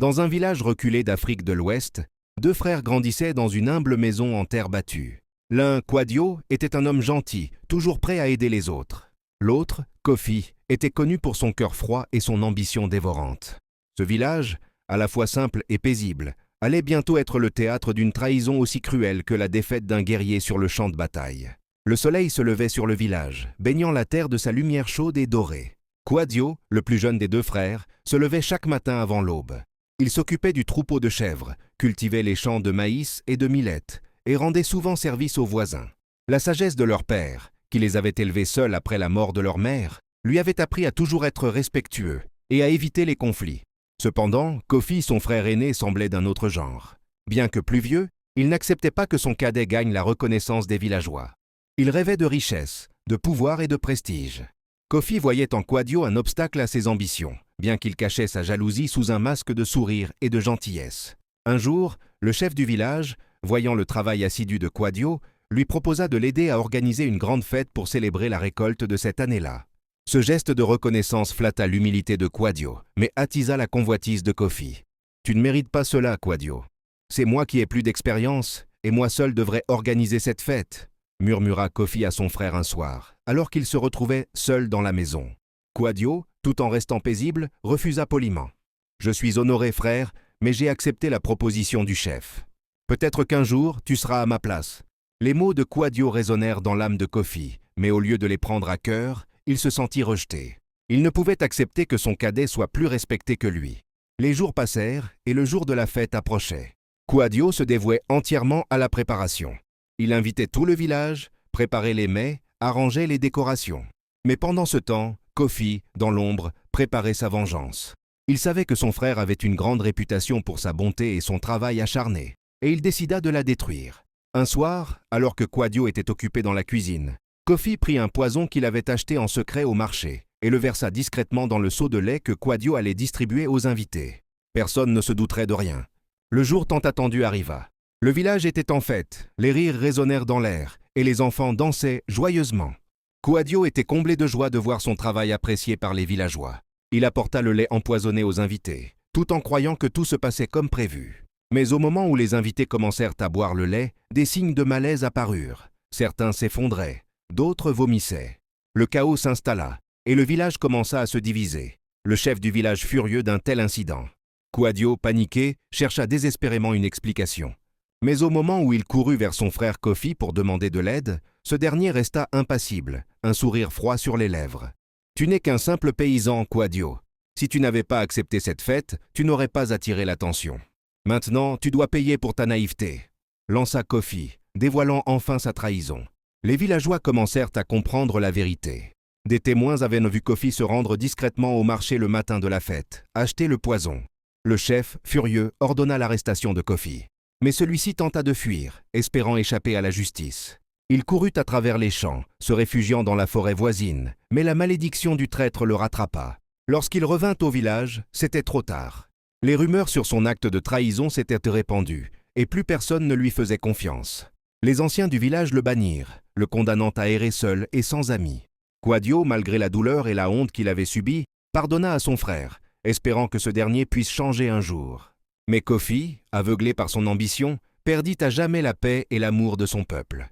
Dans un village reculé d'Afrique de l'Ouest, deux frères grandissaient dans une humble maison en terre battue. L'un, Kwadio, était un homme gentil, toujours prêt à aider les autres. L'autre, Kofi, était connu pour son cœur froid et son ambition dévorante. Ce village, à la fois simple et paisible, allait bientôt être le théâtre d'une trahison aussi cruelle que la défaite d'un guerrier sur le champ de bataille. Le soleil se levait sur le village, baignant la terre de sa lumière chaude et dorée. Kwadio, le plus jeune des deux frères, se levait chaque matin avant l'aube. Il s'occupait du troupeau de chèvres, cultivait les champs de maïs et de millet, et rendait souvent service aux voisins. La sagesse de leur père, qui les avait élevés seuls après la mort de leur mère, lui avait appris à toujours être respectueux et à éviter les conflits. Cependant, Kofi, son frère aîné, semblait d'un autre genre. Bien que plus vieux, il n'acceptait pas que son cadet gagne la reconnaissance des villageois. Il rêvait de richesse, de pouvoir et de prestige. Kofi voyait en Kwadio un obstacle à ses ambitions, bien qu'il cachait sa jalousie sous un masque de sourire et de gentillesse. Un jour, le chef du village, voyant le travail assidu de Kwadio, lui proposa de l'aider à organiser une grande fête pour célébrer la récolte de cette année-là. Ce geste de reconnaissance flatta l'humilité de Kwadio, mais attisa la convoitise de Kofi. « Tu ne mérites pas cela, Kwadio. C'est moi qui ai plus d'expérience, et moi seul devrais organiser cette fête. » murmura Kofi à son frère un soir, alors qu'il se retrouvait seul dans la maison. Kwadio, tout en restant paisible, refusa poliment. « Je suis honoré, frère, mais j'ai accepté la proposition du chef. Peut-être qu'un jour, tu seras à ma place. » Les mots de Kwadio résonnèrent dans l'âme de Kofi, mais au lieu de les prendre à cœur, il se sentit rejeté. Il ne pouvait accepter que son cadet soit plus respecté que lui. Les jours passèrent et le jour de la fête approchait. Kwadio se dévouait entièrement à la préparation. Il invitait tout le village, préparait les mets, arrangeait les décorations. Mais pendant ce temps, Kofi, dans l'ombre, préparait sa vengeance. Il savait que son frère avait une grande réputation pour sa bonté et son travail acharné, et il décida de la détruire. Un soir, alors que Kwadio était occupé dans la cuisine, Kofi prit un poison qu'il avait acheté en secret au marché et le versa discrètement dans le seau de lait que Kwadio allait distribuer aux invités. Personne ne se douterait de rien. Le jour tant attendu arriva. Le village était en fête, les rires résonnèrent dans l'air et les enfants dansaient joyeusement. Kwadio était comblé de joie de voir son travail apprécié par les villageois. Il apporta le lait empoisonné aux invités, tout en croyant que tout se passait comme prévu. Mais au moment où les invités commencèrent à boire le lait, des signes de malaise apparurent. Certains s'effondraient, d'autres vomissaient. Le chaos s'installa, et le village commença à se diviser. Le chef du village furieux d'un tel incident. Kwadio, paniqué, chercha désespérément une explication. Mais au moment où il courut vers son frère Kofi pour demander de l'aide, ce dernier resta impassible, un sourire froid sur les lèvres. « Tu n'es qu'un simple paysan, Kwadio. Si tu n'avais pas accepté cette fête, tu n'aurais pas attiré l'attention. Maintenant, tu dois payer pour ta naïveté. » lança Kofi, dévoilant enfin sa trahison. Les villageois commencèrent à comprendre la vérité. Des témoins avaient vu Kofi se rendre discrètement au marché le matin de la fête, acheter le poison. Le chef, furieux, ordonna l'arrestation de Kofi. Mais celui-ci tenta de fuir, espérant échapper à la justice. Il courut à travers les champs, se réfugiant dans la forêt voisine, mais la malédiction du traître le rattrapa. Lorsqu'il revint au village, c'était trop tard. Les rumeurs sur son acte de trahison s'étaient répandues, et plus personne ne lui faisait confiance. Les anciens du village le bannirent, le condamnant à errer seul et sans amis. Kwadio, malgré la douleur et la honte qu'il avait subie, pardonna à son frère, espérant que ce dernier puisse changer un jour. Mais Kofi, aveuglé par son ambition, perdit à jamais la paix et l'amour de son peuple.